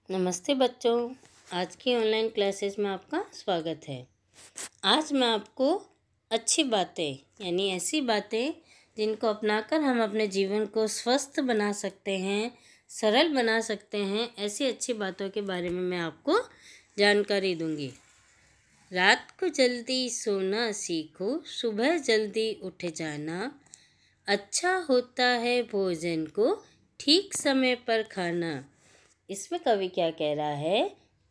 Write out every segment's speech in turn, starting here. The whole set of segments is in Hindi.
नमस्ते बच्चों, आज की ऑनलाइन क्लासेस में आपका स्वागत है। आज मैं आपको अच्छी बातें यानी ऐसी बातें जिनको अपनाकर हम अपने जीवन को स्वस्थ बना सकते हैं, सरल बना सकते हैं, ऐसी अच्छी बातों के बारे में मैं आपको जानकारी दूंगी। रात को जल्दी सोना सीखो, सुबह जल्दी उठ जाना, अच्छा होता है भोजन को ठीक समय पर खाना। इसमें कवि क्या कह रहा है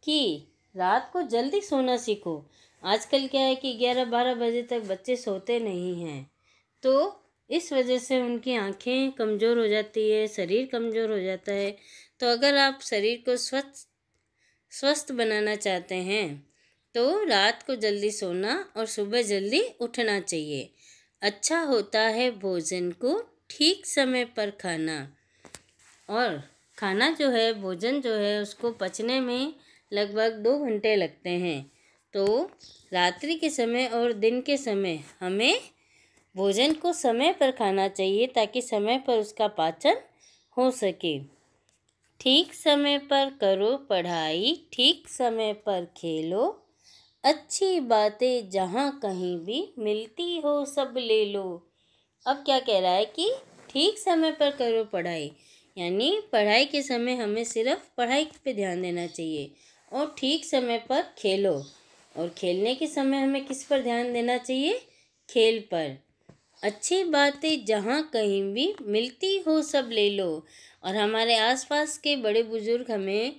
कि रात को जल्दी सोना सीखो। आजकल क्या है कि 11-12 बजे तक बच्चे सोते नहीं हैं, तो इस वजह से उनकी आंखें कमज़ोर हो जाती है, शरीर कमज़ोर हो जाता है। तो अगर आप शरीर को स्वस्थ बनाना चाहते हैं तो रात को जल्दी सोना और सुबह जल्दी उठना चाहिए। अच्छा होता है भोजन को ठीक समय पर खाना। और खाना जो है, भोजन जो है, उसको पचने में लगभग 2 घंटे लगते हैं। तो रात्रि के समय और दिन के समय हमें भोजन को समय पर खाना चाहिए ताकि समय पर उसका पाचन हो सके। ठीक समय पर करो पढ़ाई, ठीक समय पर खेलो, अच्छी बातें जहाँ कहीं भी मिलती हो सब ले लो। अब क्या कह रहा है कि ठीक समय पर करो पढ़ाई, यानी पढ़ाई के समय हमें सिर्फ पढ़ाई पे ध्यान देना चाहिए। और ठीक समय पर खेलो, और खेलने के समय हमें किस पर ध्यान देना चाहिए? खेल पर। अच्छी बातें जहाँ कहीं भी मिलती हो सब ले लो। और हमारे आसपास के बड़े बुजुर्ग हमें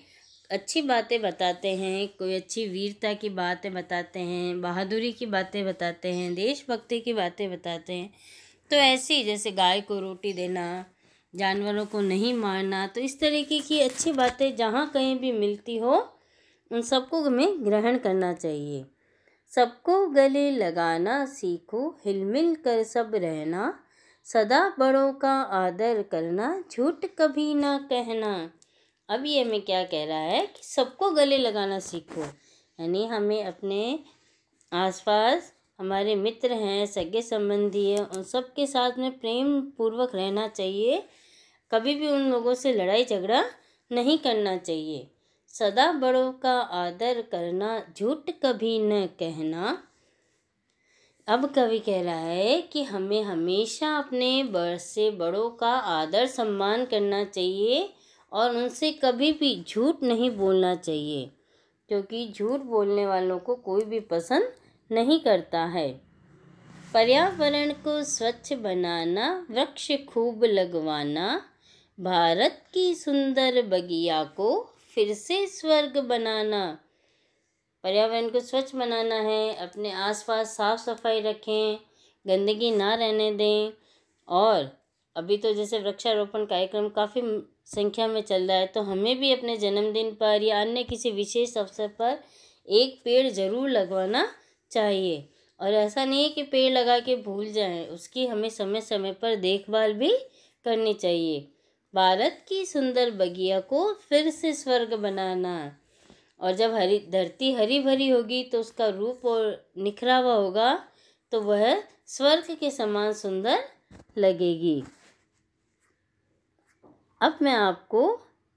अच्छी बातें बताते हैं, कोई अच्छी वीरता की बातें बताते हैं, बहादुरी की बातें बताते हैं, देशभक्ति की बातें बताते हैं। तो ऐसी जैसे गाय को रोटी देना, जानवरों को नहीं मारना, तो इस तरीके की अच्छी बातें जहाँ कहीं भी मिलती हो उन सबको हमें ग्रहण करना चाहिए। सबको गले लगाना सीखो, हिलमिल कर सब रहना, सदा बड़ों का आदर करना, झूठ कभी ना कहना। अब ये हमें क्या कह रहा है कि सबको गले लगाना सीखो, यानी हमें अपने आसपास हमारे मित्र हैं, सगे संबंधी हैं, उन सब के साथ में प्रेम पूर्वक रहना चाहिए। कभी भी उन लोगों से लड़ाई झगड़ा नहीं करना चाहिए। सदा बड़ों का आदर करना, झूठ कभी न कहना। अब कवि कह रहा है कि हमें हमेशा अपने से बड़ों का आदर सम्मान करना चाहिए और उनसे कभी भी झूठ नहीं बोलना चाहिए, क्योंकि झूठ बोलने वालों को कोई भी पसंद नहीं करता है। पर्यावरण को स्वच्छ बनाना, वृक्ष खूब लगवाना, भारत की सुंदर बगिया को फिर से स्वर्ग बनाना। पर्यावरण को स्वच्छ बनाना है, अपने आसपास साफ सफाई रखें, गंदगी ना रहने दें। और अभी तो जैसे वृक्षारोपण कार्यक्रम काफ़ी संख्या में चल रहा है, तो हमें भी अपने जन्मदिन पर या अन्य किसी विशेष अवसर पर एक पेड़ ज़रूर लगवाना चाहिए। और ऐसा नहीं है कि पेड़ लगा के भूल जाएं, उसकी हमें समय समय पर देखभाल भी करनी चाहिए। भारत की सुंदर बगिया को फिर से स्वर्ग बनाना। और जब धरती हरी भरी होगी तो उसका रूप और निखरा हुआ होगा, तो वह स्वर्ग के समान सुंदर लगेगी। अब मैं आपको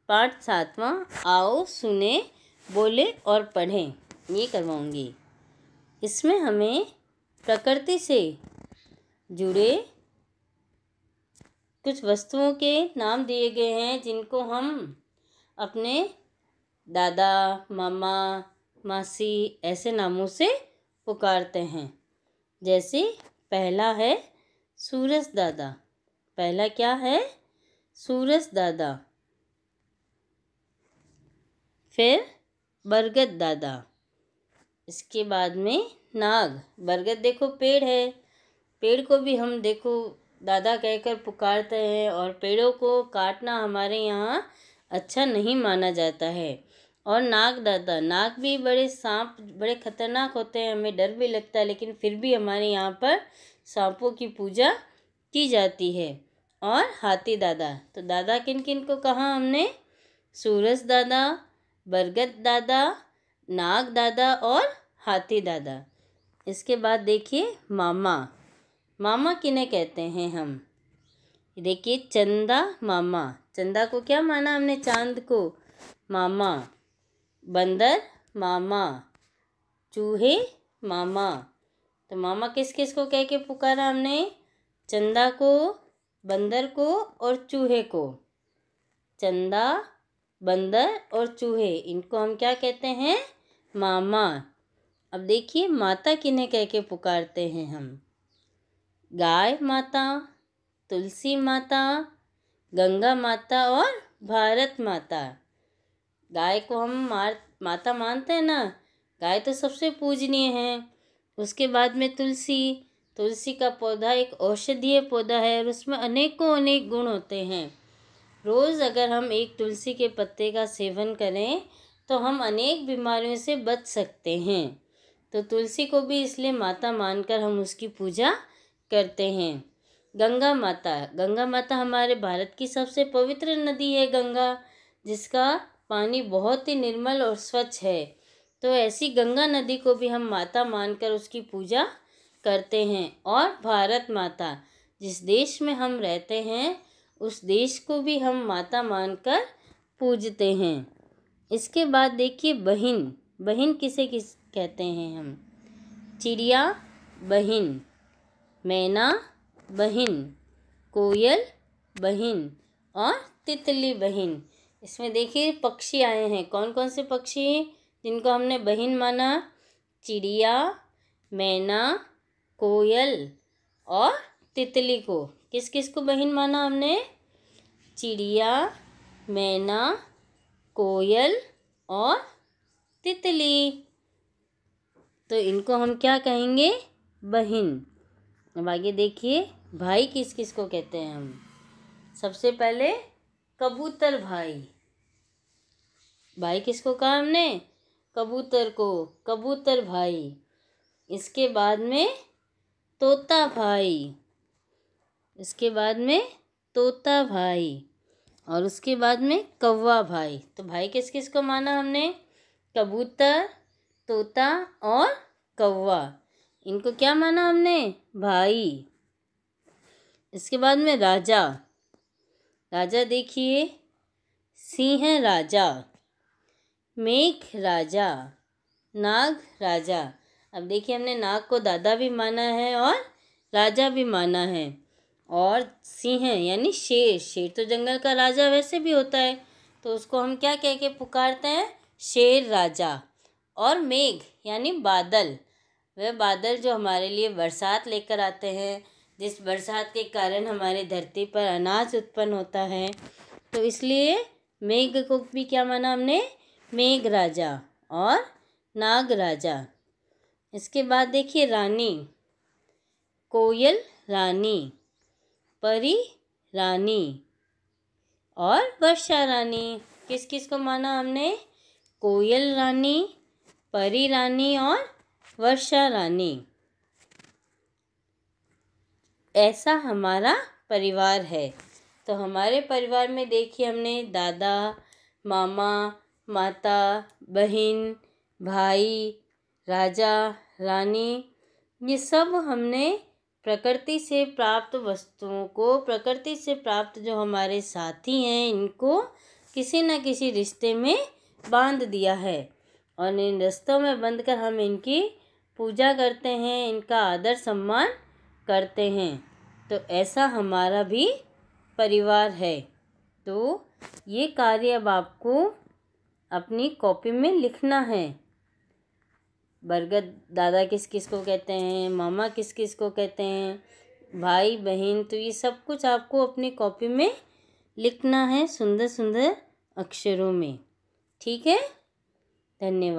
पाठ 7वां आओ सुने बोले और पढ़ें ये करवाऊंगी। इसमें हमें प्रकृति से जुड़े कुछ वस्तुओं के नाम दिए गए हैं जिनको हम अपने दादा, मामा, मासी ऐसे नामों से पुकारते हैं। जैसे पहला है सूरज दादा। पहला क्या है? सूरज दादा। फिर बरगद दादा। इसके बाद में नाग। बरगद देखो पेड़ है, पेड़ को भी हम देखो दादा कहकर पुकारते हैं। और पेड़ों को काटना हमारे यहाँ अच्छा नहीं माना जाता है। और नाग दादा, नाग भी बड़े सांप बड़े खतरनाक होते हैं, हमें डर भी लगता है, लेकिन फिर भी हमारे यहाँ पर सांपों की पूजा की जाती है। और हाथी दादा। तो दादा किन किन को कहा हमने? सूरज दादा, बरगद दादा, नाग दादा और हाथी दादा। इसके बाद देखिए मामा। मामा किन्हें कहते हैं हम? देखिए चंदा मामा। चंदा को क्या माना हमने? चांद को। मामा, बंदर मामा, चूहे मामा। तो मामा किस किस को कह के पुकारा हमने? चंदा को, बंदर को और चूहे को। चंदा, बंदर और चूहे, इनको हम क्या कहते हैं? मामा। अब देखिए माता किन्हें कह के पुकारते हैं हम? गाय माता, तुलसी माता, गंगा माता और भारत माता। गाय को हम माता मानते हैं ना, गाय तो सबसे पूजनीय है। उसके बाद में तुलसी, तुलसी का पौधा एक औषधीय पौधा है और उसमें अनेकों अनेक गुण होते हैं। रोज़ अगर हम एक तुलसी के पत्ते का सेवन करें तो हम अनेक बीमारियों से बच सकते हैं। तो तुलसी को भी इसलिए माता मानकर हम उसकी पूजा करते हैं। गंगा माता, गंगा माता हमारे भारत की सबसे पवित्र नदी है गंगा, जिसका पानी बहुत ही निर्मल और स्वच्छ है। तो ऐसी गंगा नदी को भी हम माता मानकर उसकी पूजा करते हैं। और भारत माता, जिस देश में हम रहते हैं उस देश को भी हम माता मानकर पूजते हैं। इसके बाद देखिए बहन, बहन किसे किस कहते हैं हम? चिड़िया बहन, मैना बहन, कोयल बहन और तितली बहन। इसमें देखिए पक्षी आए हैं, कौन कौन से पक्षी जिनको हमने बहन माना? चिड़िया, मैना, कोयल और तितली को। किस किस को बहन माना हमने? चिड़िया, मैना, कोयल और तितली। तो इनको हम क्या कहेंगे? बहन। अब आगे देखिए भाई किस किस को कहते हैं हम? सबसे पहले कबूतर भाई। भाई किसको कहा हमने? कबूतर को, कबूतर भाई। इसके बाद में तोता भाई, इसके बाद में तोता भाई और उसके बाद में कौवा भाई। तो भाई किस किस को माना हमने? कबूतर, तोता और कौवा, इनको क्या माना हमने? भाई। इसके बाद में राजा, राजा देखिए सिंह राजा, मेघ राजा, नाग राजा। अब देखिए हमने नाग को दादा भी माना है और राजा भी माना है। और सिंह यानी शेर, शेर तो जंगल का राजा वैसे भी होता है, तो उसको हम क्या कह के पुकारते हैं? शेर राजा। और मेघ यानी बादल, वह बादल जो हमारे लिए बरसात लेकर आते हैं, जिस बरसात के कारण हमारे धरती पर अनाज उत्पन्न होता है, तो इसलिए मेघ को भी क्या माना हमने? मेघ राजा और नाग राजा। इसके बाद देखिए रानी, कोयल रानी, परी रानी और वर्षा रानी। किस किस को माना हमने? कोयल रानी, परी रानी और वर्षा रानी। ऐसा हमारा परिवार है। तो हमारे परिवार में देखिए हमने दादा, मामा, माता, बहन, भाई, राजा, रानी, ये सब हमने प्रकृति से प्राप्त वस्तुओं को, प्रकृति से प्राप्त जो हमारे साथी हैं, इनको किसी न किसी रिश्ते में बांध दिया है और इन रिश्तों में बंधकर हम इनकी पूजा करते हैं, इनका आदर सम्मान करते हैं। तो ऐसा हमारा भी परिवार है। तो ये कार्य अब आपको अपनी कॉपी में लिखना है। बरगद दादा किस किस को कहते हैं, मामा किस किस को कहते हैं, भाई बहन, तो ये सब कुछ आपको अपनी कॉपी में लिखना है सुंदर सुंदर अक्षरों में। ठीक है, धन्यवाद।